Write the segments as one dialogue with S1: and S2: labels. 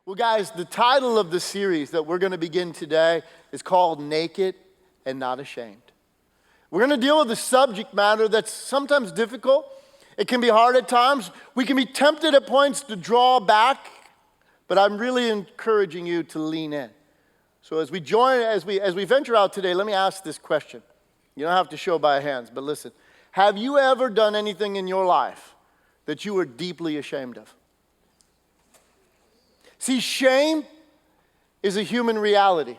S1: Well, guys, the title of the series that we're going to begin today is called Naked and Not Ashamed. We're going to deal with a subject matter that's sometimes difficult. It can be hard at times. We can be tempted at points to draw back, but I'm really encouraging you to lean in. So as we venture out today, let me ask this question. You don't have to show by hands, but listen. Have you ever done anything in your life that you were deeply ashamed of? See, shame is a human reality.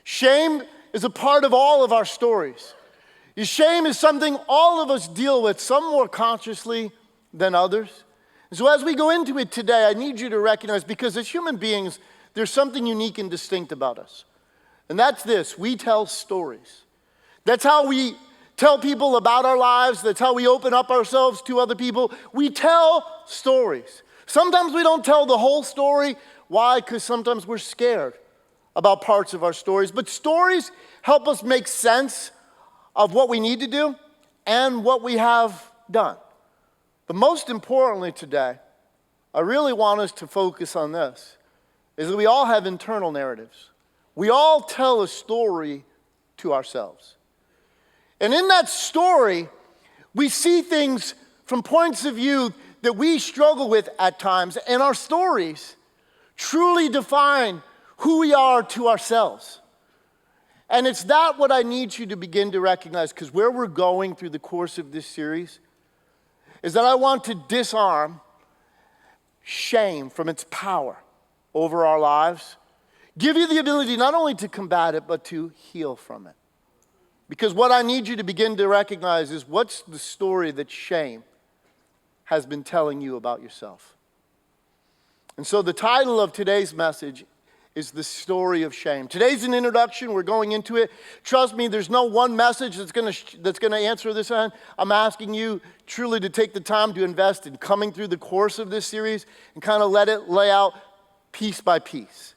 S1: Shame is a part of all of our stories. Shame is something all of us deal with, some more consciously than others. And so as we go into it today, I need you to recognize, because as human beings, there's something unique and distinct about us. And that's this: we tell stories. That's how we tell people about our lives. That's how we open up ourselves to other people. We tell stories. Sometimes we don't tell the whole story. Why? Because sometimes we're scared about parts of our stories. But stories help us make sense of what we need to do and what we have done. But most importantly today, I really want us to focus on this, is that we all have internal narratives. We all tell a story to ourselves. And in that story, we see things from points of view that we struggle with at times, and our stories truly define who we are to ourselves. And it's that what I need you to begin to recognize, because where we're going through the course of this series is that I want to disarm shame from its power over our lives, give you the ability not only to combat it, but to heal from it. Because what I need you to begin to recognize is, what's the story that shame has been telling you about yourself? And so the title of today's message is The Story of Shame. Today's an introduction. We're going into it. Trust me, there's no one message that's going to answer this. I'm asking you truly to take the time to invest in coming through the course of this series and kind of let it lay out piece by piece.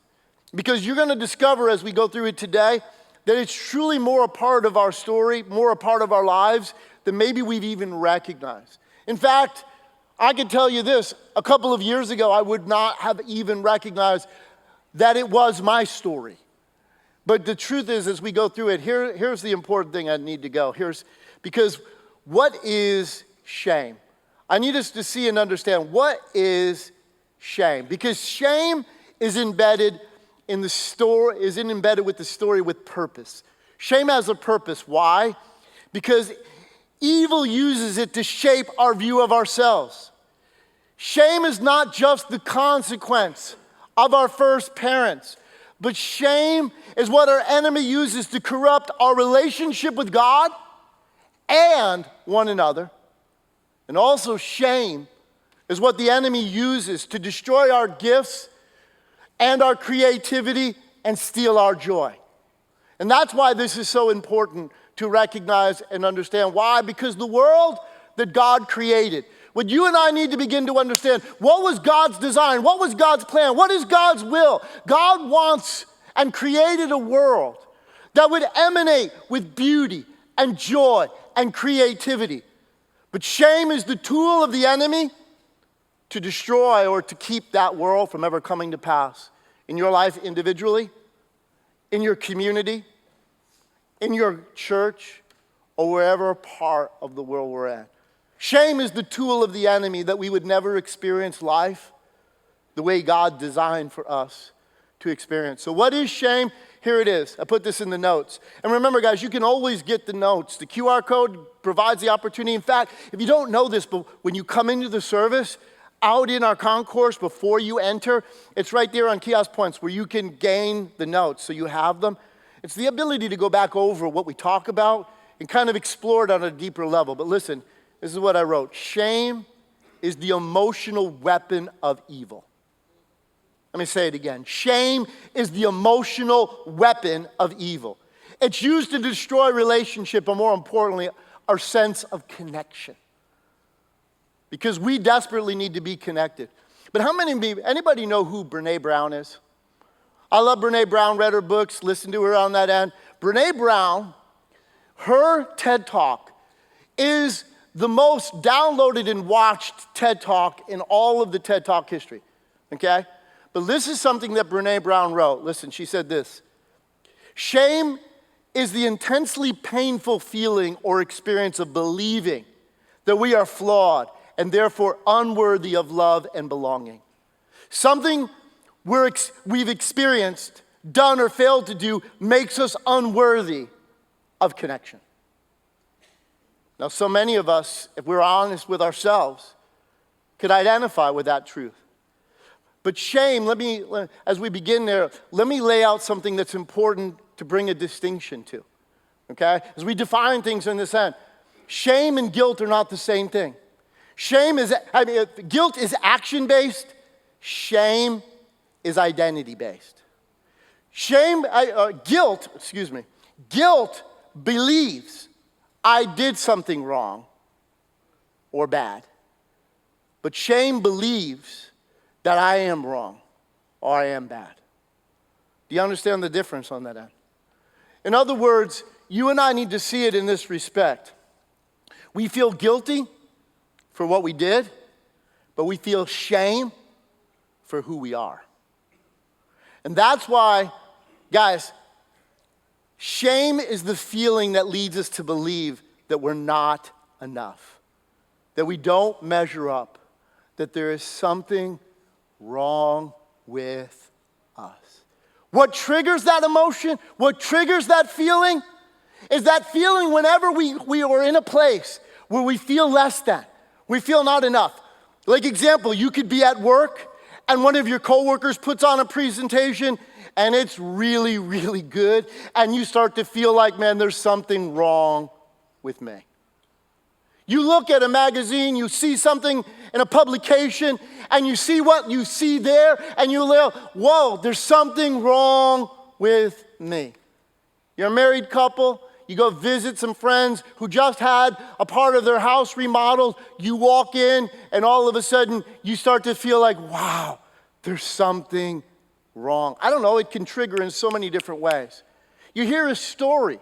S1: Because you're going to discover as we go through it today that it's truly more a part of our story, more a part of our lives than maybe we've even recognized. In fact, I can tell you this: a couple of years ago, I would not have even recognized that it was my story. But the truth is, as we go through it, here's the important thing I need to go. Because what is shame? I need us to see and understand what is shame. Because shame is embedded in the story, embedded with the story with purpose. Shame has a purpose. Why? Because evil uses it to shape our view of ourselves. Shame is not just the consequence of our first parents, but shame is what our enemy uses to corrupt our relationship with God and one another. And also shame is what the enemy uses to destroy our gifts and our creativity and steal our joy. And that's why this is so important to recognize and understand. Why? Because the world that God created, what you and I need to begin to understand, what was God's design? What was God's plan? What is God's will? God wants and created a world that would emanate with beauty and joy and creativity. But shame is the tool of the enemy to destroy or to keep that world from ever coming to pass in your life individually, in your community, in your church, or wherever part of the world we're in. Shame is the tool of the enemy that we would never experience life the way God designed for us to experience. So what is shame? Here it is. I put this in the notes. And remember, guys, you can always get the notes. The QR code provides the opportunity. In fact, if you don't know this, but when you come into the service, out in our concourse before you enter, it's right there on kiosk points where you can gain the notes so you have them. It's the ability to go back over what we talk about and kind of explore it on a deeper level. But listen, this is what I wrote. Shame is the emotional weapon of evil. Let me say it again. Shame is the emotional weapon of evil. It's used to destroy relationship, but more importantly, our sense of connection. Because we desperately need to be connected. But anybody know who Brené Brown is? I love Brené Brown, read her books, listened to her on that end. Brené Brown, her TED Talk is the most downloaded and watched TED Talk in all of the TED Talk history, okay? But this is something that Brené Brown wrote. Listen, she said this: shame is the intensely painful feeling or experience of believing that we are flawed and therefore unworthy of love and belonging. Something we've experienced, done, or failed to do makes us unworthy of connection. Now, so many of us, if we're honest with ourselves, could identify with that truth. But shame, as we begin there, let me lay out something that's important to bring a distinction to, okay? As we define things in this end, shame and guilt are not the same thing. Guilt is action-based. Shame is identity-based. Guilt believes I did something wrong or bad. But shame believes that I am wrong or I am bad. Do you understand the difference on that end? In other words, you and I need to see it in this respect. We feel guilty for what we did, but we feel shame for who we are. And that's why, guys, shame is the feeling that leads us to believe that we're not enough, that we don't measure up, that there is something wrong with us. What triggers that emotion, what triggers that feeling, is that feeling whenever we are in a place where we feel less than, we feel not enough. Like example, you could be at work and one of your coworkers puts on a presentation and it's really, really good, and you start to feel like, man, there's something wrong with me. You look at a magazine, you see something in a publication, and you see what you see there, and you go, whoa, there's something wrong with me. You're a married couple, you go visit some friends who just had a part of their house remodeled. You walk in, and all of a sudden, you start to feel like, wow, there's something wrong. I don't know, it can trigger in so many different ways. You hear a story.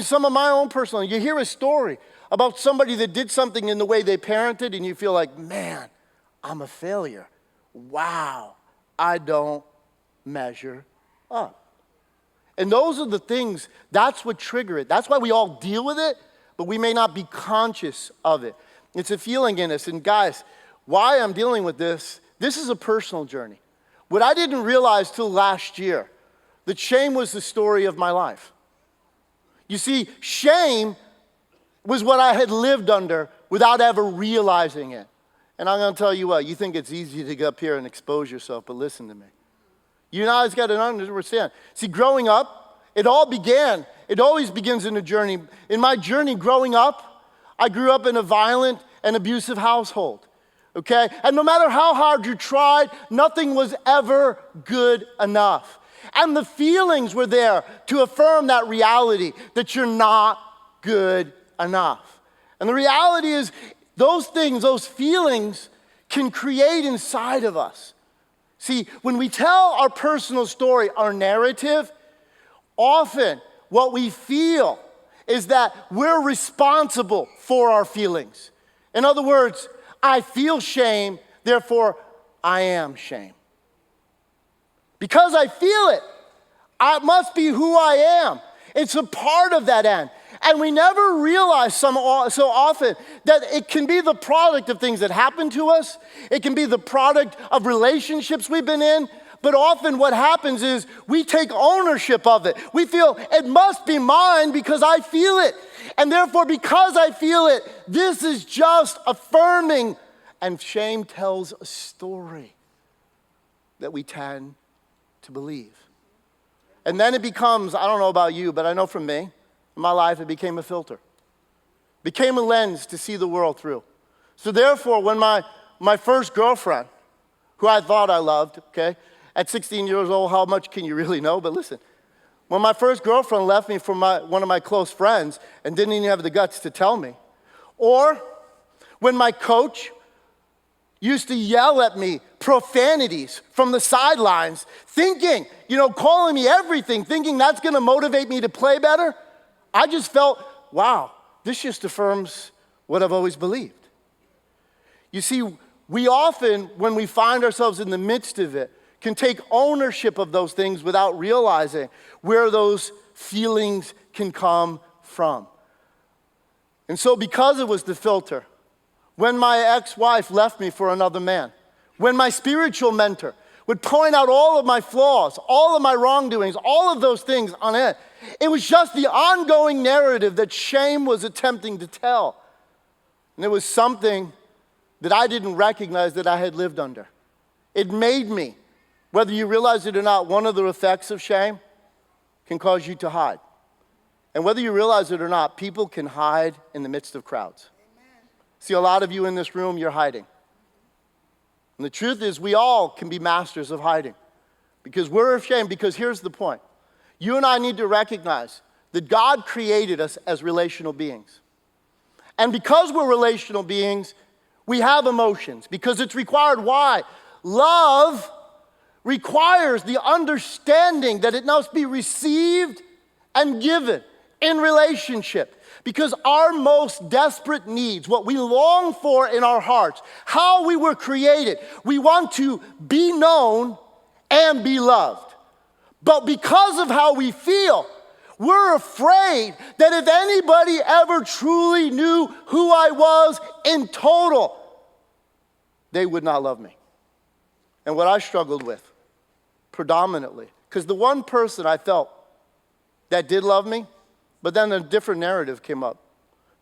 S1: Some of my own personal, you hear a story about somebody that did something in the way they parented, and you feel like, man, I'm a failure. Wow, I don't measure up. And those are the things, that's what trigger it. That's why we all deal with it, but we may not be conscious of it. It's a feeling in us. And guys, why I'm dealing with this is a personal journey. What I didn't realize till last year, that shame was the story of my life. You see, shame was what I had lived under without ever realizing it. And I'm going to tell you what, you think it's easy to get up here and expose yourself, but listen to me. You guys got to understand. See, growing up, it always begins in a journey. In my journey growing up, I grew up in a violent and abusive household, okay? And no matter how hard you tried, nothing was ever good enough. And the feelings were there to affirm that reality that you're not good enough. And the reality is, those things, those feelings can create inside of us. See, when we tell our personal story, our narrative, often what we feel is that we're responsible for our feelings. In other words, I feel shame, therefore I am shame. Because I feel it, it must be who I am. It's a part of that end. And we never realize so often that it can be the product of things that happen to us. It can be the product of relationships we've been in. But often what happens is we take ownership of it. We feel it must be mine because I feel it. And therefore, because I feel it, this is just affirming. And shame tells a story that we tend to believe. And then it becomes, I don't know about you, but I know from me, in my life, it became a filter. Became a lens to see the world through. So therefore, when my first girlfriend, who I thought I loved, okay, at 16 years old, how much can you really know? But listen, when my first girlfriend left me for one of my close friends and didn't even have the guts to tell me, or when my coach used to yell at me profanities from the sidelines, thinking, calling me everything, thinking that's going to motivate me to play better, I just felt, wow, this just affirms what I've always believed. You see, we often, when we find ourselves in the midst of it, can take ownership of those things without realizing where those feelings can come from. And so because it was the filter, when my ex-wife left me for another man, when my spiritual mentor would point out all of my flaws, all of my wrongdoings, all of those things on it, it was just the ongoing narrative that shame was attempting to tell. And it was something that I didn't recognize that I had lived under. It made me, whether you realize it or not, one of the effects of shame can cause you to hide. And whether you realize it or not, people can hide in the midst of crowds. Amen. See, a lot of you in this room, you're hiding. And the truth is, we all can be masters of hiding because we're ashamed. Because here's the point. You and I need to recognize that God created us as relational beings. And because we're relational beings, we have emotions because it's required. Why? Love requires the understanding that it must be received and given in relationship. Because our most desperate needs, what we long for in our hearts, how we were created, we want to be known and be loved. But because of how we feel, we're afraid that if anybody ever truly knew who I was in total, they would not love me. And what I struggled with predominantly, because the one person I felt that did love me, but then a different narrative came up.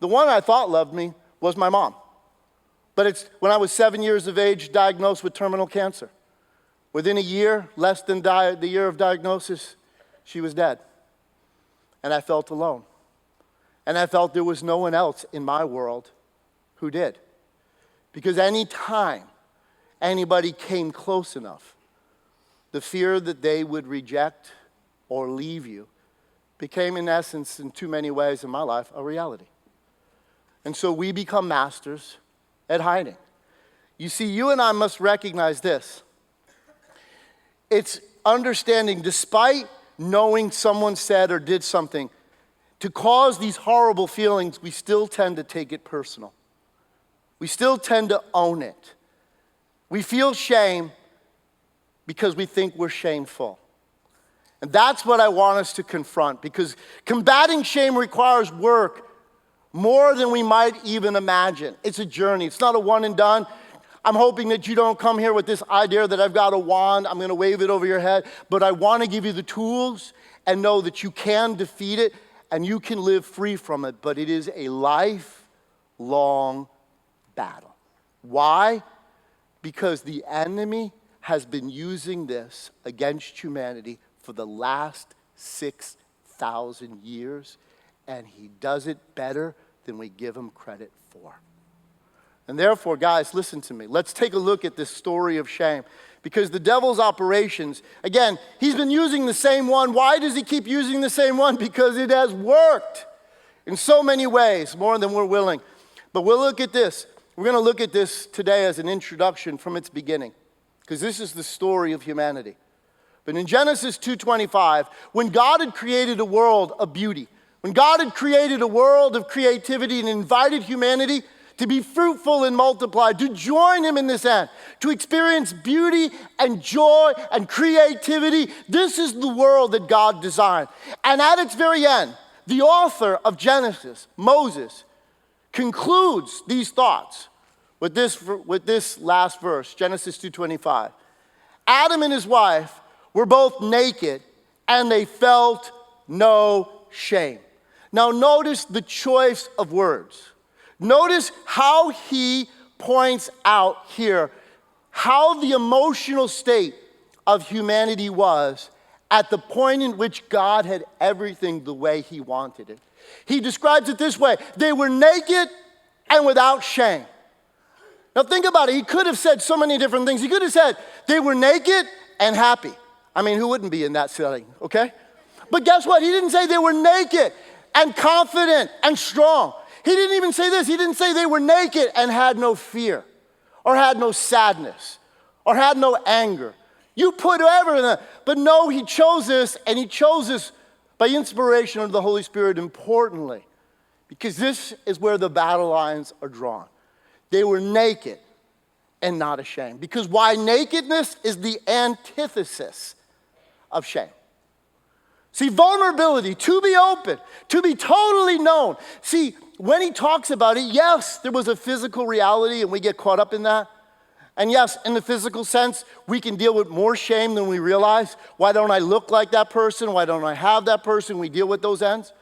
S1: The one I thought loved me was my mom. But it's when I was 7 years of age, diagnosed with terminal cancer. Within a year, less than the year of diagnosis, she was dead. And I felt alone. And I felt there was no one else in my world who did. Because any time anybody came close enough, the fear that they would reject or leave you became, in essence, in too many ways in my life, a reality. And so we become masters at hiding. You see, you and I must recognize this. It's understanding, despite knowing someone said or did something to cause these horrible feelings, we still tend to take it personal. We still tend to own it. We feel shame because we think we're shameful. And that's what I want us to confront, because combating shame requires work more than we might even imagine. It's a journey. It's not a one and done. I'm hoping that you don't come here with this idea that I've got a wand, I'm going to wave it over your head, but I want to give you the tools and know that you can defeat it and you can live free from it, but it is a lifelong battle. Why? Because the enemy has been using this against humanity for the last 6,000 years, and he does it better than we give him credit for. And therefore, guys, listen to me. Let's take a look at this story of shame. Because the devil's operations, again, he's been using the same one. Why does he keep using the same one? Because it has worked in so many ways, more than we're willing. But we'll look at this. We're going to look at this today as an introduction from its beginning. Because this is the story of humanity. But in Genesis 2:25, when God had created a world of beauty, when God had created a world of creativity and invited humanity to be fruitful and multiply, to join him in this end, to experience beauty and joy and creativity, this is the world that God designed. And at its very end, the author of Genesis, Moses, concludes these thoughts with this last verse, Genesis 2:25. Adam and his wife were both naked, and they felt no shame. Now notice the choice of words. Notice how he points out here how the emotional state of humanity was at the point in which God had everything the way he wanted it. He describes it this way: they were naked and without shame. Now think about it. He could have said so many different things. He could have said they were naked and happy. I mean, who wouldn't be in that setting, okay? But guess what? He didn't say they were naked and confident and strong. He didn't even say this. He didn't say they were naked and had no fear or had no sadness or had no anger. You put whatever in that. But no, he chose this, and he chose this by inspiration of the Holy Spirit, importantly, because this is where the battle lines are drawn. They were naked and not ashamed. Because why? Nakedness is the antithesis of shame. See, vulnerability, to be open, to be totally known. See, when he talks about it, yes, there was a physical reality and we get caught up in that. And yes, in the physical sense, we can deal with more shame than we realize. Why don't I look like that person? Why don't I have that person? We deal with those ends.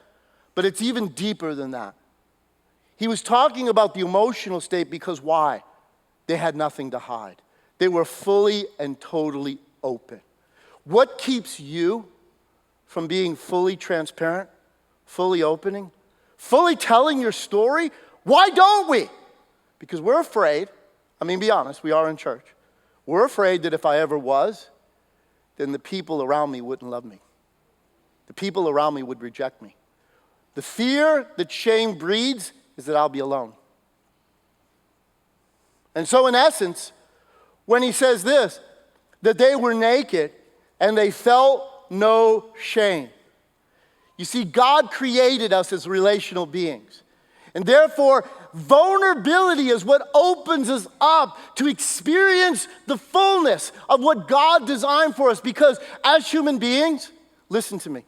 S1: But it's even deeper than that. He was talking about the emotional state because why? They had nothing to hide. They were fully and totally open. What keeps you from being fully transparent, fully opening, fully telling your story? Why don't we? Because we're afraid. I mean, be honest, we are in church. We're afraid that if I ever was, then the people around me wouldn't love me. The people around me would reject me. The fear that shame breeds is that I'll be alone. And so in essence, when he says this, that they were naked and they felt no shame. You see, God created us as relational beings. And therefore, vulnerability is what opens us up to experience the fullness of what God designed for us. Because as human beings, listen to me,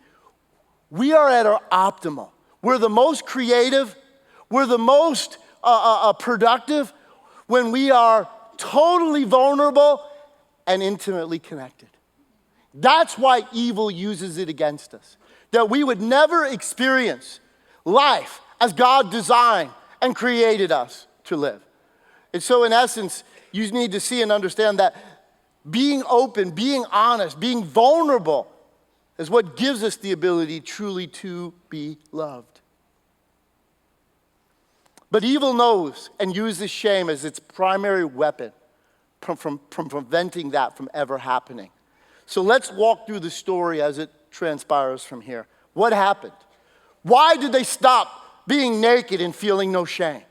S1: we are at our optimal. We're the most creative. We're the most productive when we are totally vulnerable and intimately connected. That's why evil uses it against us. That we would never experience life as God designed and created us to live. And so in essence, you need to see and understand that being open, being honest, being vulnerable is what gives us the ability truly to be loved. But evil knows and uses shame as its primary weapon from preventing that from ever happening. So let's walk through the story as it transpires from here. What happened? Why did they stop being naked and feeling no shame?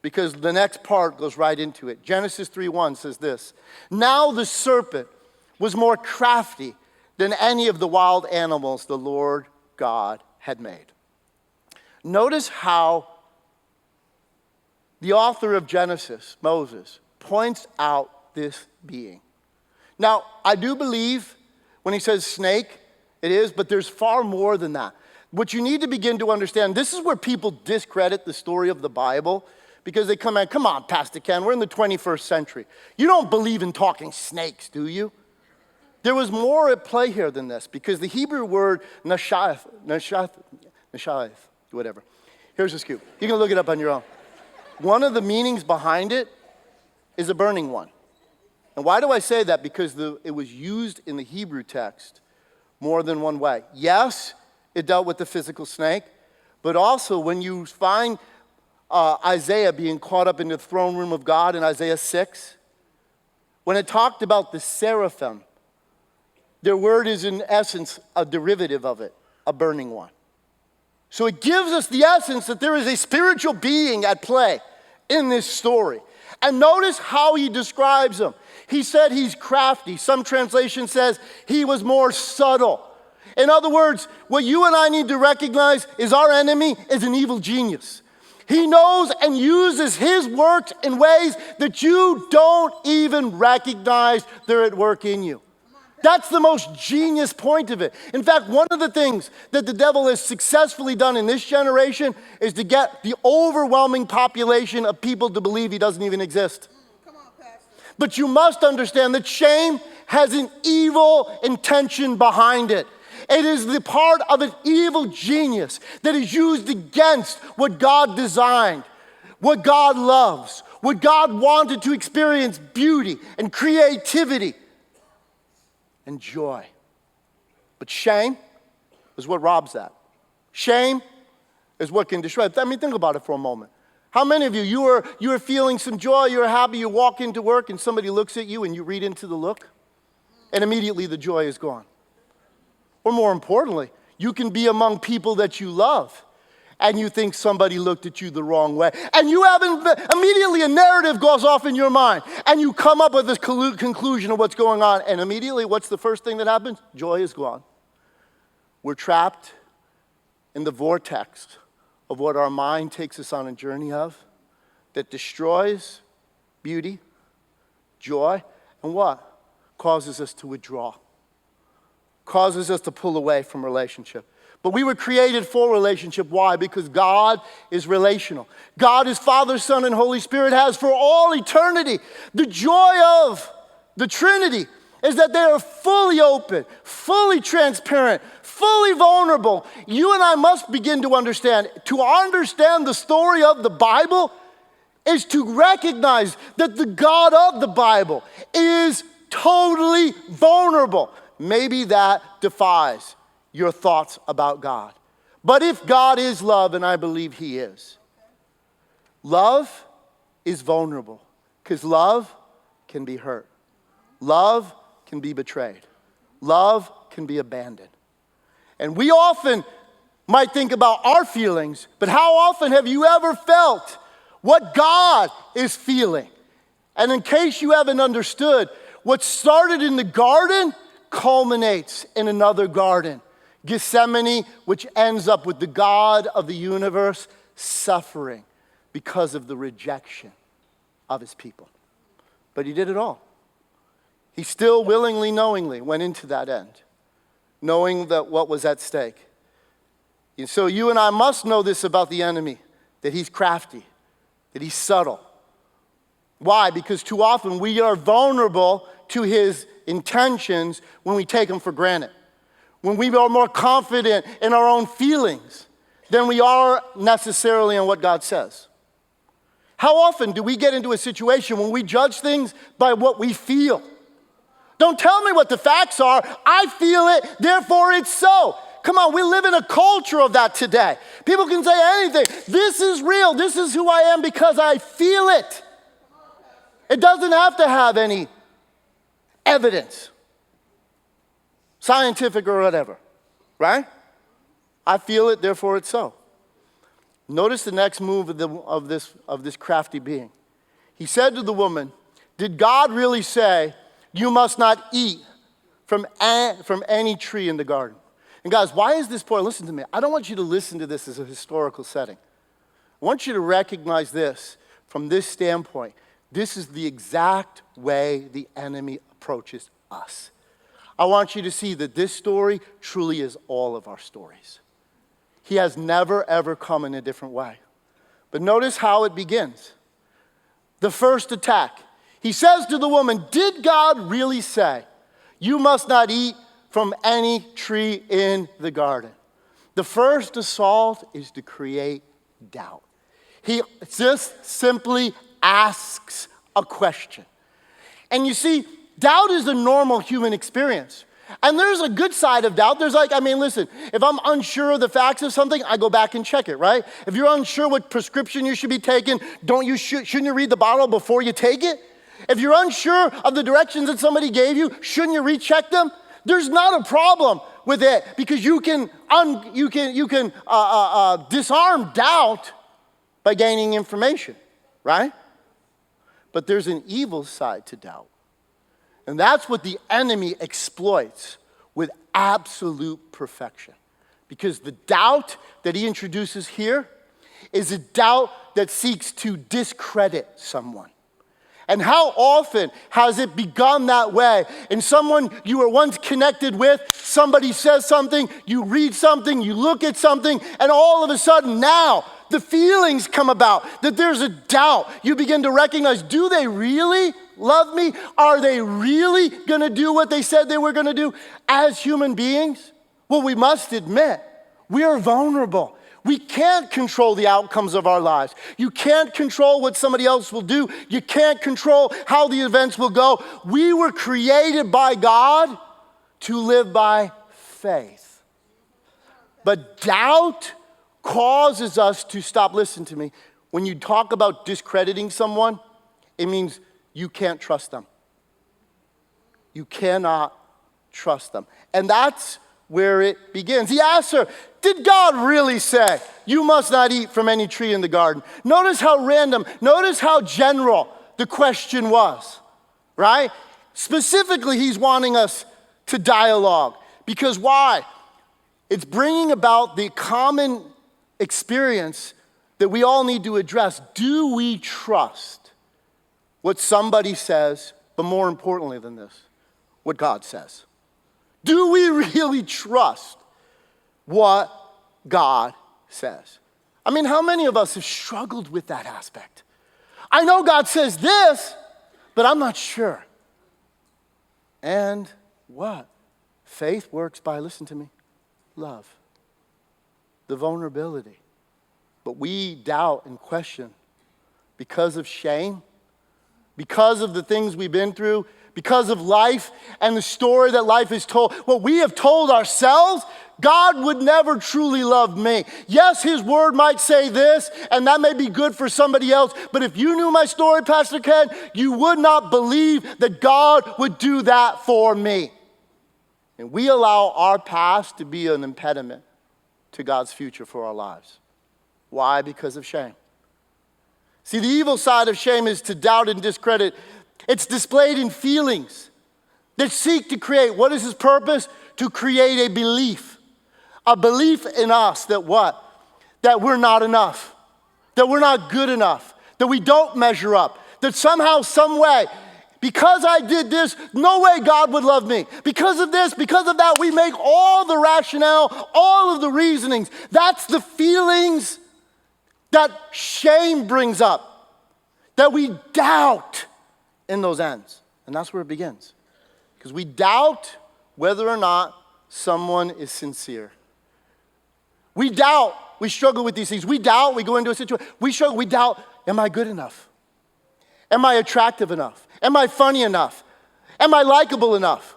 S1: Because the next part goes right into it. Genesis 3:1 says this: Now the serpent was more crafty than any of the wild animals the Lord God had made. Notice how the author of Genesis, Moses, points out this being. Now, I do believe when he says snake, it is, but there's far more than that. What you need to begin to understand, this is where people discredit the story of the Bible because they come on, Pastor Ken, we're in the 21st century. You don't believe in talking snakes, do you? There was more at play here than this because the Hebrew word nashath, whatever. Here's the scoop. You can look it up on your own. One of the meanings behind it is a burning one. And why do I say that? Because it was used in the Hebrew text more than one way. Yes, it dealt with the physical snake, but also when you find Isaiah being caught up in the throne room of God in Isaiah 6, when it talked about the seraphim, their word is in essence a derivative of it, a burning one. So it gives us the essence that there is a spiritual being at play in this story. And notice how he describes him. He said he's crafty. Some translation says he was more subtle. In other words, what you and I need to recognize is our enemy is an evil genius. He knows and uses his works in ways that you don't even recognize they're at work in you. That's the most genius point of it. In fact, one of the things that the devil has successfully done in this generation is to get the overwhelming population of people to believe he doesn't even exist.
S2: Come on, Pastor.
S1: But you must understand that shame has an evil intention behind it. It is the part of an evil genius that is used against what God designed, what God loves, what God wanted to experience beauty and creativity and joy. But shame is what robs that. Shame is what can destroy it. I mean, think about it for a moment. How many of you are feeling some joy, you're happy, you walk into work and somebody looks at you and you read into the look and immediately the joy is gone? Or more importantly, you can be among people that you love and you think somebody looked at you the wrong way. And you haven't, immediately a narrative goes off in your mind. And you come up with this conclusion of what's going on. And immediately, what's the first thing that happens? Joy is gone. We're trapped in the vortex of what our mind takes us on a journey of that destroys beauty, joy, and what? Causes us to withdraw. Causes us to pull away from relationship. But we were created for relationship. Why? Because God is relational. God is Father, Son, and Holy Spirit has for all eternity. The joy of the Trinity is that they are fully open, fully transparent, fully vulnerable. You and I must begin to understand. To understand the story of the Bible is to recognize that the God of the Bible is totally vulnerable. Maybe that defies your thoughts about God. But if God is love, and I believe He is, love is vulnerable because love can be hurt. Love can be betrayed. Love can be abandoned. And we often might think about our feelings, but how often have you ever felt what God is feeling? And in case you haven't understood, what started in the garden culminates in another garden, Gethsemane, which ends up with the God of the universe suffering because of the rejection of His people. But He did it all. He still willingly, knowingly went into that end, knowing that what was at stake. And so you and I must know this about the enemy, that he's crafty, that he's subtle. Why? Because too often we are vulnerable to his intentions when we take them for granted. When we are more confident in our own feelings than we are necessarily in what God says. How often do we get into a situation when we judge things by what we feel? Don't tell me what the facts are. I feel it, therefore it's so. Come on, we live in a culture of that today. People can say anything. This is real. This is who I am because I feel it. It doesn't have to have any evidence, scientific or whatever, right? I feel it, therefore it's so. Notice the next move of this crafty being. He said to the woman, "Did God really say you must not eat from any tree in the garden?" And guys, why is this important? Listen to me. I don't want you to listen to this as a historical setting. I want you to recognize this from this standpoint. This is the exact way the enemy approaches us. I want you to see that this story truly is all of our stories. He has never, ever come in a different way. But notice how it begins. The first attack. He says to the woman, "Did God really say, you must not eat from any tree in the garden?" The first assault is to create doubt. He just simply asks a question. And you see, doubt is a normal human experience. And there's a good side of doubt. Listen, if I'm unsure of the facts of something, I go back and check it, right? If you're unsure what prescription you should be taking, shouldn't you read the bottle before you take it? If you're unsure of the directions that somebody gave you, shouldn't you recheck them? There's not a problem with it because you can disarm doubt by gaining information, right? But there's an evil side to doubt. And that's what the enemy exploits with absolute perfection. Because the doubt that he introduces here is a doubt that seeks to discredit someone. And how often has it begun that way? In someone you were once connected with, somebody says something, you read something, you look at something, and all of a sudden now the feelings come about that there's a doubt. You begin to recognize, do they really love me? Are they really going to do what they said they were going to do as human beings? Well, we must admit, we are vulnerable. We can't control the outcomes of our lives. You can't control what somebody else will do. You can't control how the events will go. We were created by God to live by faith. But doubt causes us to stop. Listen to me. When you talk about discrediting someone, it means you can't trust them. You cannot trust them. And that's where it begins. He asks her, "Did God really say you must not eat from any tree in the garden?" Notice how random, notice how general the question was, right? Specifically, he's wanting us to dialogue. Because why? It's bringing about the common experience that we all need to address. Do we trust what somebody says but more importantly than this, what God says. Do we really trust what God says? I mean, how many of us have struggled with that aspect? I know God says this, but I'm not sure. And what? Faith works by, listen to me, love. The vulnerability. But we doubt and question because of shame, because of the things we've been through, because of life and the story that life has told. What we have told ourselves, God would never truly love me. Yes, his word might say this, and that may be good for somebody else, but if you knew my story, Pastor Ken, you would not believe that God would do that for me. And we allow our past to be an impediment to God's future for our lives. Why? Because of shame. See, the evil side of shame is to doubt and discredit. It's displayed in feelings that seek to create. What is its purpose? To create a belief. A belief in us that what? That we're not enough. That we're not good enough. That we don't measure up. That somehow, some way, because I did this, no way God would love me. Because of this, because of that, we make all the rationale, all of the reasonings. That's the feelings that shame brings up. That we doubt in those ends. And that's where it begins. Because we doubt whether or not someone is sincere. We doubt, we struggle with these things. We doubt, we go into a situation, we struggle, we doubt, am I good enough? Am I attractive enough? Am I funny enough? Am I likable enough?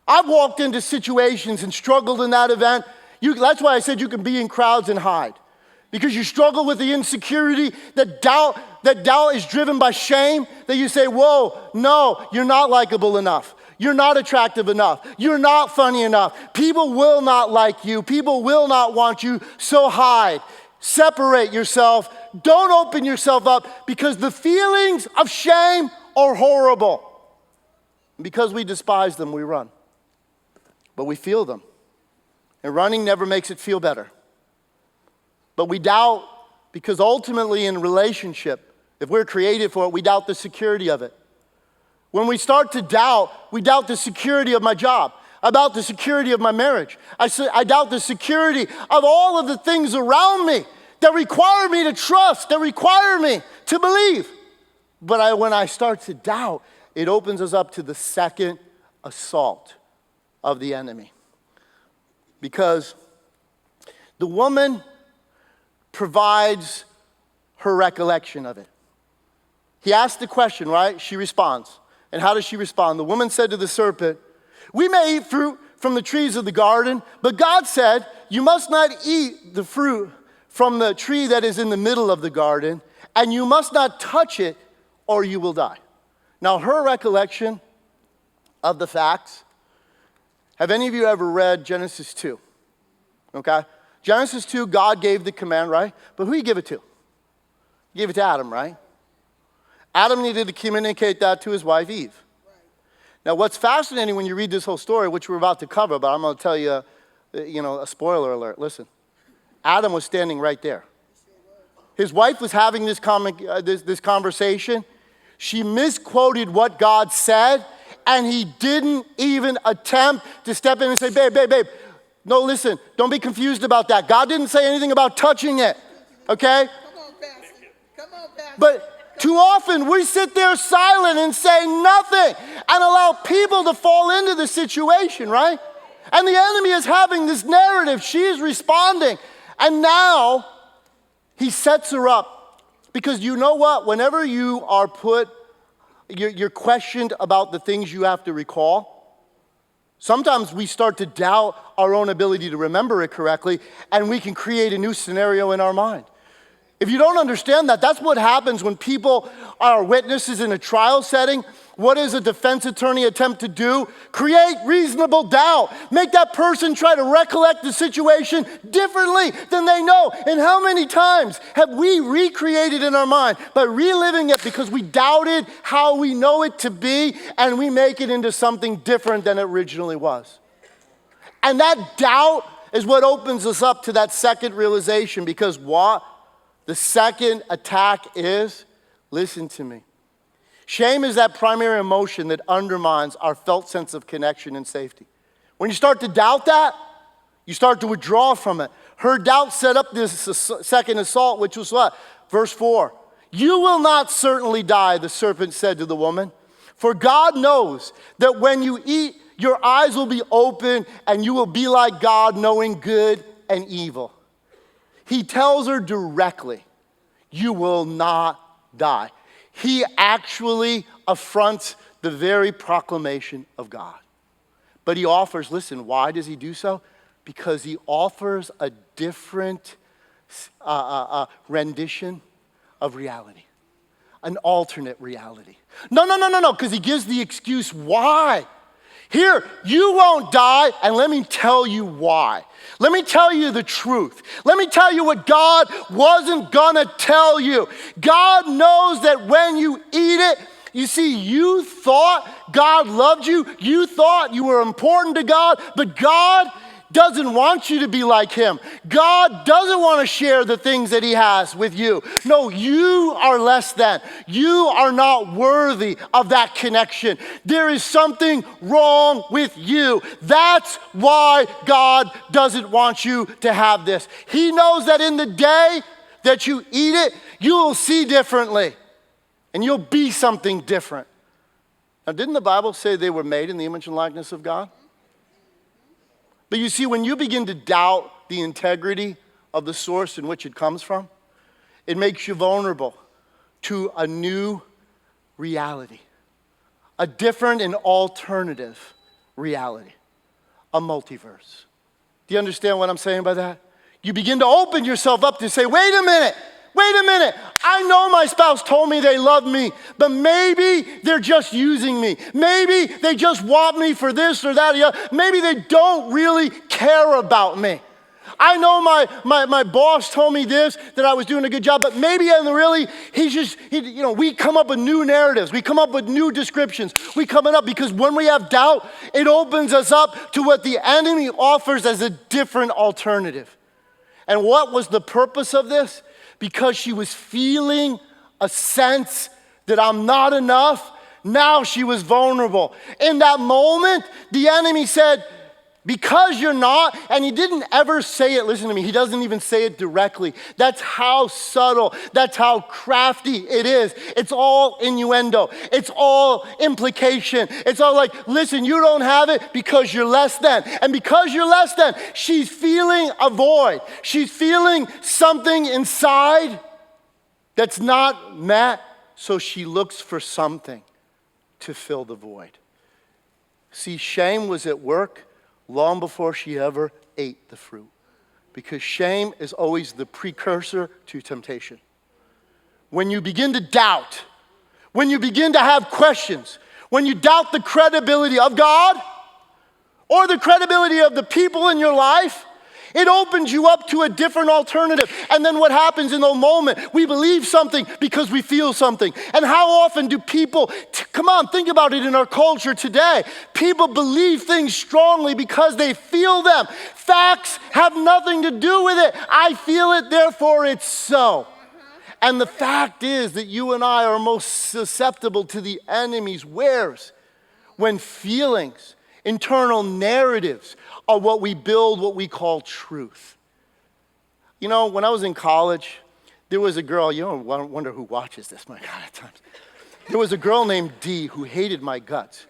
S1: I've walked into situations and struggled in that event. That's why I said you can be in crowds and hide. Because you struggle with the insecurity, that doubt is driven by shame, that you say, whoa, no, you're not likable enough. You're not attractive enough. You're not funny enough. People will not like you. People will not want you, so hide. Separate yourself. Don't open yourself up because the feelings of shame are horrible. And because we despise them, we run. But we feel them. And running never makes it feel better. But we doubt because ultimately in relationship, if we're created for it, we doubt the security of it. When we start to doubt, we doubt the security of my job. I doubt the security of my marriage. I doubt the security of all of the things around me that require me to trust, that require me to believe. But when I start to doubt, it opens us up to the second assault of the enemy. Because the woman provides her recollection of it. He asked the question, right? She responds. And how does she respond? The woman said to the serpent, we may eat fruit from the trees of the garden, but God said, you must not eat the fruit from the tree that is in the middle of the garden, and you must not touch it or you will die. Now, her recollection of the facts, have any of you ever read Genesis 2? Okay? Genesis 2, God gave the command, right? But who did he give it to? He gave it to Adam, right? Adam needed to communicate that to his wife, Eve. Right. Now, what's fascinating when you read this whole story, which we're about to cover, but I'm going to tell you, a spoiler alert. Listen, Adam was standing right there. His wife was having this conversation. She misquoted what God said, and he didn't even attempt to step in and say, babe, no, listen, don't be confused about that. God didn't say anything about touching it, okay?
S2: Come on, Pastor.
S1: But too often we sit there silent and say nothing and allow people to fall into the situation, right? And the enemy is having this narrative. She is responding. And now he sets her up. Because you know what? Whenever you are you're questioned about the things you have to recall, sometimes we start to doubt our own ability to remember it correctly, and we can create a new scenario in our mind. If you don't understand that, that's what happens when people are witnesses in a trial setting. What does a defense attorney attempt to do? Create reasonable doubt. Make that person try to recollect the situation differently than they know. And how many times have we recreated in our mind by reliving it because we doubted how we know it to be and we make it into something different than it originally was? And that doubt is what opens us up to that second realization, because what? The second attack is, listen to me, Shame is that primary emotion that undermines our felt sense of connection and safety. When you start to doubt that, you start to withdraw from it. Her doubt set up this second assault, which was what? Verse 4. You will not certainly die, the serpent said to the woman. For God knows that when you eat, your eyes will be open and you will be like God, knowing good and evil. He tells her directly, you will not die. He actually affronts the very proclamation of God. But he offers, listen, why does he do so? Because he offers a different rendition of reality, an alternate reality. No, because he gives the excuse why. Here, you won't die, and let me tell you why. Let me tell you the truth. Let me tell you what God wasn't gonna tell you. God knows that when you eat it, you see, you thought God loved you. You thought you were important to God, but God doesn't want you to be like him. God doesn't want to share the things that he has with you. No, you are less than. You are not worthy of that connection. There is something wrong with you. That's why God doesn't want you to have this. He knows that in the day that you eat it, you will see differently and you'll be something different. Now, didn't the Bible say they were made in the image and likeness of God? But you see, when you begin to doubt the integrity of the source in which it comes from, it makes you vulnerable to a new reality, a different and alternative reality, a multiverse. Do you understand what I'm saying by that? You begin to open yourself up to say, wait a minute. I know my spouse told me they love me, but maybe they're just using me. Maybe they just want me for this or that or the other. Maybe they don't really care about me. I know my boss told me this, that I was doing a good job, but maybe really, we come up with new narratives. We come up with new descriptions. We come up because when we have doubt, it opens us up to what the enemy offers as a different alternative. And what was the purpose of this? Because she was feeling a sense that I'm not enough. Now she was vulnerable. In that moment, the enemy said, because you're not, and he didn't ever say it, listen to me, he doesn't even say it directly. That's how subtle, that's how crafty it is. It's all innuendo. It's all implication. It's all like, listen, you don't have it because you're less than. And because you're less than, she's feeling a void. She's feeling something inside that's not met, so she looks for something to fill the void. See, shame was at work long before she ever ate the fruit. Because shame is always the precursor to temptation. When you begin to doubt, when you begin to have questions, when you doubt the credibility of God or the credibility of the people in your life, it opens you up to a different alternative. And then what happens in the moment? We believe something because we feel something. And how often do people, come on, think about it in our culture today. People believe things strongly because they feel them. Facts have nothing to do with it. I feel it, therefore it's so. And the fact is that you and I are most susceptible to the enemy's wares when feelings, internal narratives are what we build, what we call truth. You know, when I was in college, there was a girl, you don't wonder who watches this, my God, at times. There was a girl named Dee who hated my guts,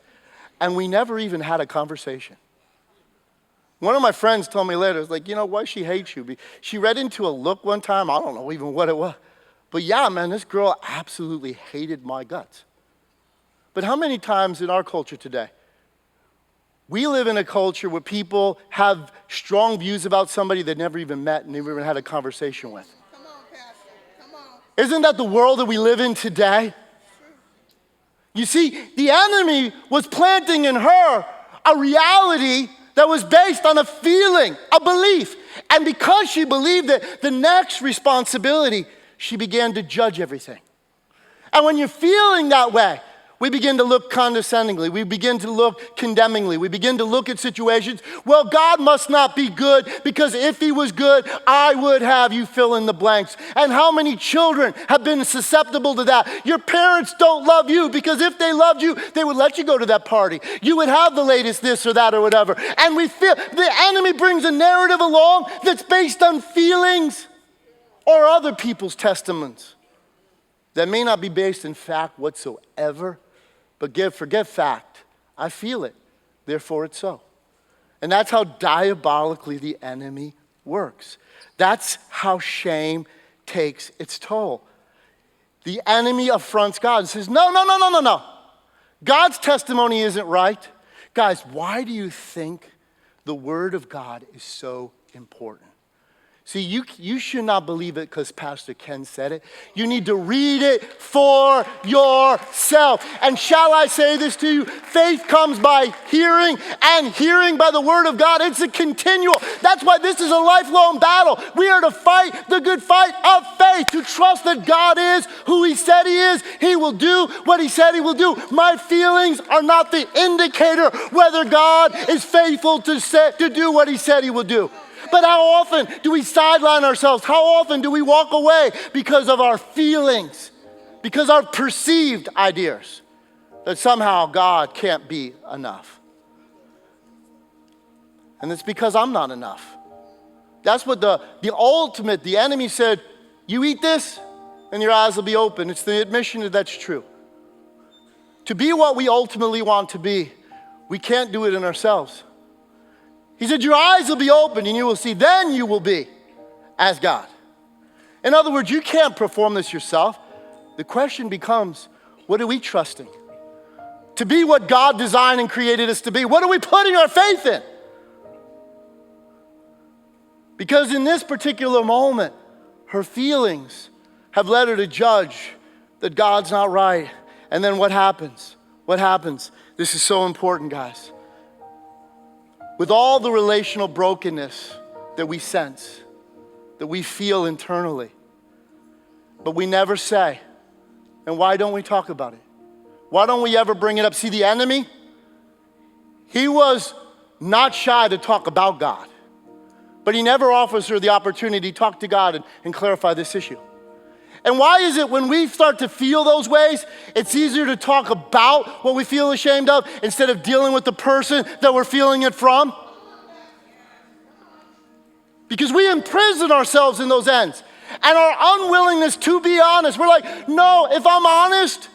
S1: and we never even had a conversation. One of my friends told me later, it was like, you know, why she hates you? She read into a look one time, I don't know even what it was. But yeah, man, this girl absolutely hated my guts. But how many times in our culture today, we live in a culture where people have strong views about somebody they've never even met and never even had a conversation with.
S2: Come on, Pastor. Come on.
S1: Isn't that the world that we live in today? You see, the enemy was planting in her a reality that was based on a feeling, a belief. And because she believed it, the next responsibility, she began to judge everything. And when you're feeling that way, We begin to look condescendingly. We begin to look condemningly. We begin to look at situations. Well, God must not be good because if he was good, I would have you fill in the blanks. And how many children have been susceptible to that? Your parents don't love you because if they loved you, they would let you go to that party. You would have the latest this or that or whatever. And we feel the enemy brings a narrative along that's based on feelings or other people's testaments that may not be based in fact whatsoever. But forget fact. I feel it. Therefore it's so. And that's how diabolically the enemy works. That's how shame takes its toll. The enemy affronts God and says, no. God's testimony isn't right. Guys, why do you think the word of God is so important? See, you should not believe it because Pastor Ken said it. You need to read it for yourself. And shall I say this to you? Faith comes by hearing, and hearing by the word of God. It's a continual. That's why this is a lifelong battle. We are to fight the good fight of faith, to trust that God is who he said he is. He will do what he said he will do. My feelings are not the indicator whether God is faithful to do what he said he will do. But how often do we sideline ourselves? How often do we walk away because of our feelings, because our perceived ideas that somehow God can't be enough? And it's because I'm not enough. That's what the enemy said, you eat this and your eyes will be open. It's the admission that that's true. To be what we ultimately want to be, we can't do it in ourselves. He said, your eyes will be open and you will see, then you will be as God. In other words, you can't perform this yourself. The question becomes, what are we trusting? To be what God designed and created us to be. What are we putting our faith in? Because in this particular moment, her feelings have led her to judge that God's not right. And then what happens? What happens? This is so important, guys. With all the relational brokenness that we sense, that we feel internally, but we never say, and why don't we talk about it? Why don't we ever bring it up? See, the enemy, he was not shy to talk about God, but he never offers her the opportunity to talk to God and clarify this issue. And why is it when we start to feel those ways, it's easier to talk about what we feel ashamed of instead of dealing with the person that we're feeling it from? Because we imprison ourselves in those ends. And our unwillingness to be honest, we're like, no, if I'm honest,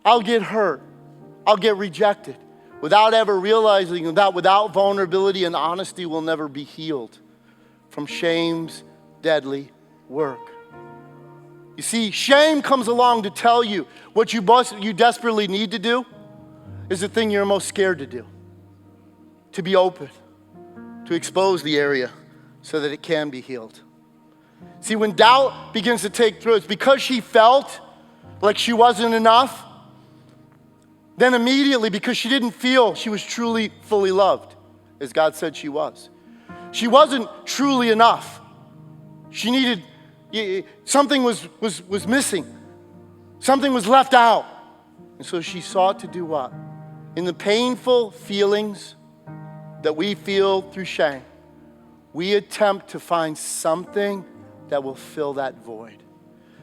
S1: I'll get hurt. I'll get rejected. Without ever realizing that without vulnerability and honesty, we'll never be healed from shame's deadly work. You see, shame comes along to tell you what you desperately need to do is the thing you're most scared to do. To be open, to expose the area so that it can be healed. See, when doubt begins to take through, it's because she felt like she wasn't enough. Then immediately, because she didn't feel she was truly fully loved, as God said she was. She wasn't truly enough. She needed, something was missing. Something was left out. And so she sought to do what? In the painful feelings that we feel through shame, we attempt to find something that will fill that void.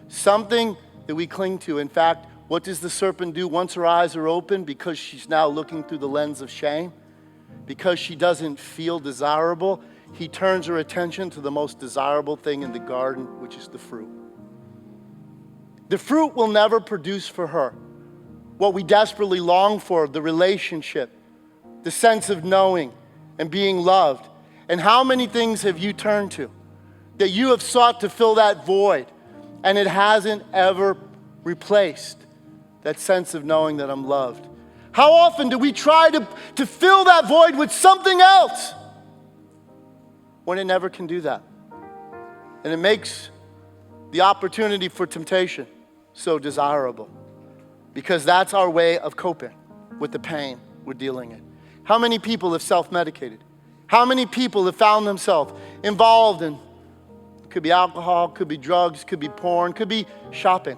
S1: Something that we cling to. In fact, what does the serpent do once her eyes are open? Because she's now looking through the lens of shame, because she doesn't feel desirable, he turns her attention to the most desirable thing in the garden, which is the fruit. The fruit will never produce for her what we desperately long for, the relationship, the sense of knowing and being loved. And how many things have you turned to that you have sought to fill that void, and it hasn't ever replaced that sense of knowing that I'm loved? How often do we try to fill that void with something else when it never can do that? And it makes the opportunity for temptation so desirable, because that's our way of coping with the pain we're dealing in. How many people have self-medicated? How many people have found themselves involved in, could be alcohol, could be drugs, could be porn, could be shopping.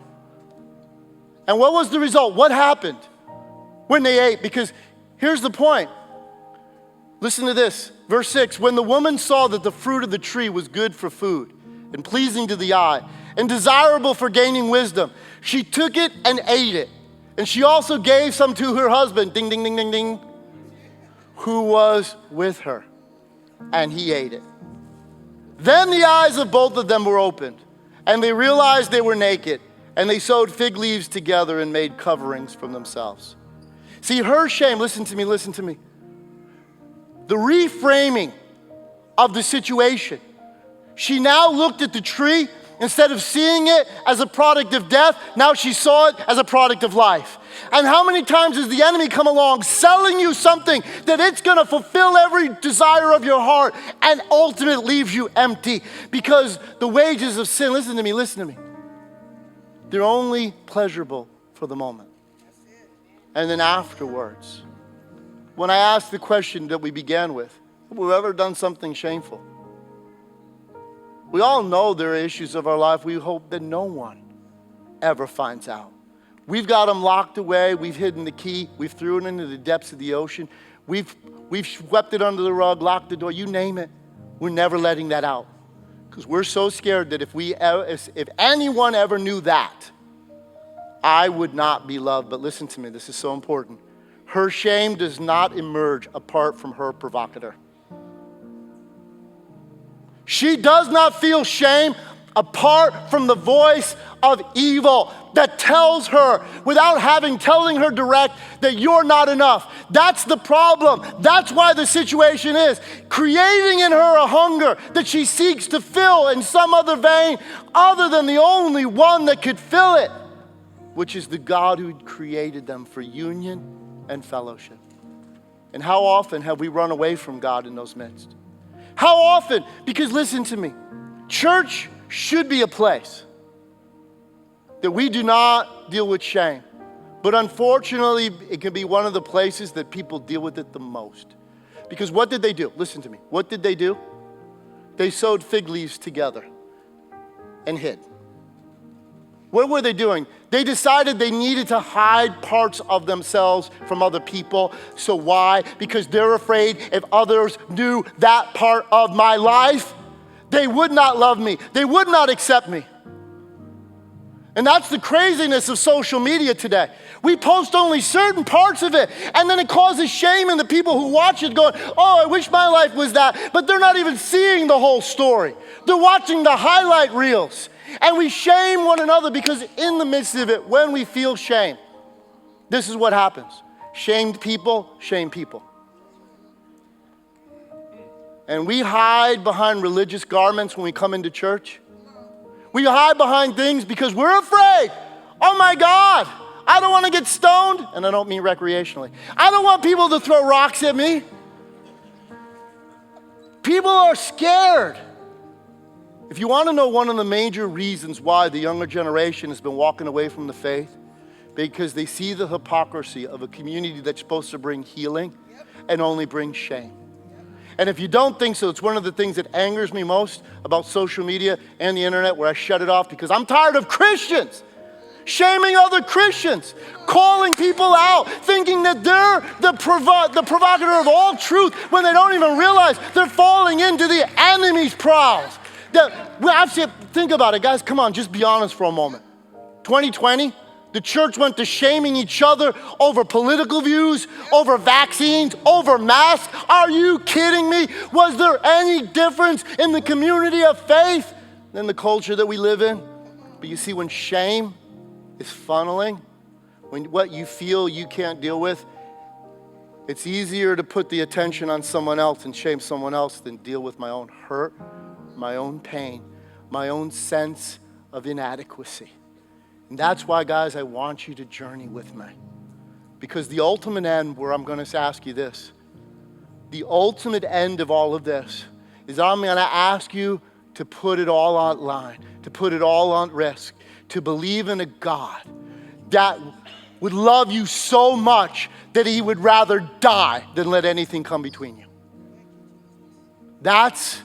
S1: And what was the result? What happened when they ate? Because here's the point. Listen to this. Verse 6, when the woman saw that the fruit of the tree was good for food and pleasing to the eye and desirable for gaining wisdom, she took it and ate it. And she also gave some to her husband, ding, ding, ding, ding, ding, who was with her. And he ate it. Then the eyes of both of them were opened, and they realized they were naked, and they sewed fig leaves together and made coverings for themselves. See, her shame, listen to me. The reframing of the situation. She now looked at the tree. Instead of seeing it as a product of death, now she saw it as a product of life. And how many times has the enemy come along selling you something that it's going to fulfill every desire of your heart and ultimately leaves you empty? Because the wages of sin, listen to me, they're only pleasurable for the moment. And then afterwards, when I ask the question that we began with, have we ever done something shameful? We all know there are issues of our life we hope that no one ever finds out. We've got them locked away. We've hidden the key. We've thrown it into the depths of the ocean. We've swept it under the rug, locked the door. You name it. We're never letting that out because we're so scared that if anyone ever knew that, I would not be loved. But listen to me. This is so important. Her shame does not emerge apart from her provocateur. She does not feel shame apart from the voice of evil that tells her, without telling her direct, that you're not enough. That's the problem. That's why the situation is creating in her a hunger that she seeks to fill in some other vein other than the only one that could fill it, which is the God who created them for union and fellowship. And how often have we run away from God in those midst? How often? Because listen to me, church should be a place that we do not deal with shame. But unfortunately, it can be one of the places that people deal with it the most. Because what did they do? Listen to me. What did they do? They sewed fig leaves together and hid. What were they doing? They decided they needed to hide parts of themselves from other people. So why? Because they're afraid if others knew that part of my life, they would not love me. They would not accept me. And that's the craziness of social media today. We post only certain parts of it, and then it causes shame in the people who watch it going, oh, I wish my life was that. But they're not even seeing the whole story. They're watching the highlight reels. And we shame one another because in the midst of it, when we feel shame, this is what happens. Shamed people shame people. And we hide behind religious garments when we come into church. We hide behind things because we're afraid. Oh my God, I don't want to get stoned. And I don't mean recreationally. I don't want people to throw rocks at me. People are scared. If you want to know one of the major reasons why the younger generation has been walking away from the faith, because they see the hypocrisy of a community that's supposed to bring healing and only bring shame. And if you don't think so, it's one of the things that angers me most about social media and the internet, where I shut it off because I'm tired of Christians shaming other Christians, calling people out, thinking that they're the provocateur of all truth when they don't even realize they're falling into the enemy's prowls. Think about it, guys. Come on, just be honest for a moment. 2020, the church went to shaming each other over political views, over vaccines, over masks. Are you kidding me? Was there any difference in the community of faith than the culture that we live in? But you see, when shame is funneling, when what you feel you can't deal with, it's easier to put the attention on someone else and shame someone else than deal with my own hurt, my own pain, my own sense of inadequacy. And that's why, guys, I want you to journey with me. Because the ultimate end, where I'm going to ask you this, the ultimate end of all of this is I'm going to ask you to put it all online, to put it all on risk, to believe in a God that would love you so much that he would rather die than let anything come between you. That's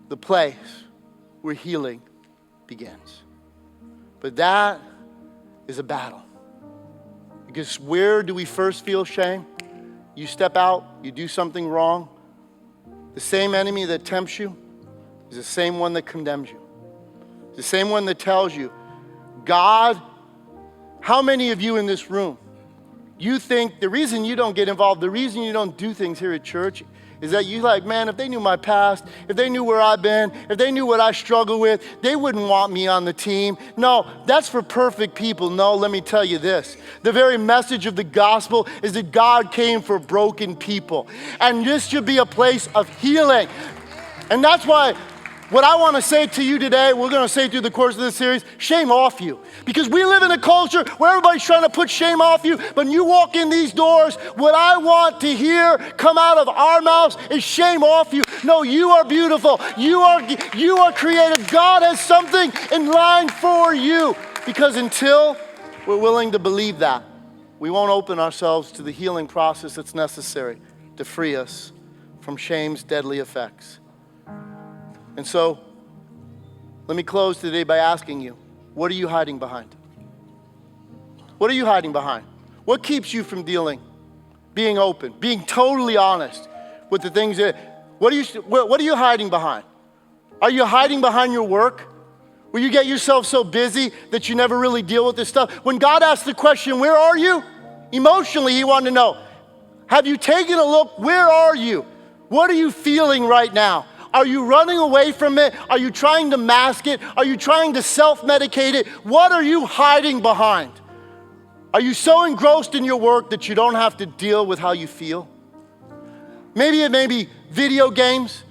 S1: the place where healing begins. But that is a battle. Because where do we first feel shame? You step out, you do something wrong. The same enemy that tempts you is the same one that condemns you. The same one that tells you, God, how many of you in this room, you think the reason you don't get involved, the reason you don't do things here at church is that you like, man, if they knew my past, if they knew where I've been, if they knew what I struggle with, they wouldn't want me on the team. No, that's for perfect people. No, let me tell you this. The very message of the gospel is that God came for broken people. And this should be a place of healing. And that's why what I want to say to you today, we're going to say through the course of this series, shame off you. Because we live in a culture where everybody's trying to put shame off you. But when you walk in these doors, what I want to hear come out of our mouths is shame off you. No, you are beautiful. You are creative. God has something in line for you. Because until we're willing to believe that, we won't open ourselves to the healing process that's necessary to free us from shame's deadly effects. And so, let me close today by asking you, what are you hiding behind? What are you hiding behind? What keeps you from being open, being totally honest with the things what are you hiding behind? Are you hiding behind your work? Where you get yourself so busy that you never really deal with this stuff? When God asked the question, where are you? Emotionally, he wanted to know, have you taken a look? Where are you? What are you feeling right now? Are you running away from it? Are you trying to mask it? Are you trying to self-medicate it? What are you hiding behind? Are you so engrossed in your work that you don't have to deal with how you feel? Maybe it may be video games.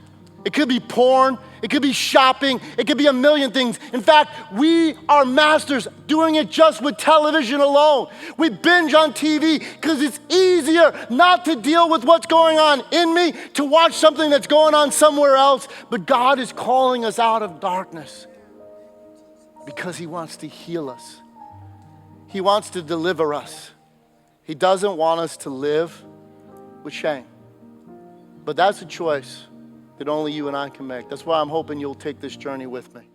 S1: It could be porn. It could be shopping. It could be a million things. In fact, we are masters doing it just with television alone. We binge on TV because it's easier not to deal with what's going on in me, to watch something that's going on somewhere else. But God is calling us out of darkness because he wants to heal us. He wants to deliver us. He doesn't want us to live with shame. But that's a choice that only you and I can make. That's why I'm hoping you'll take this journey with me.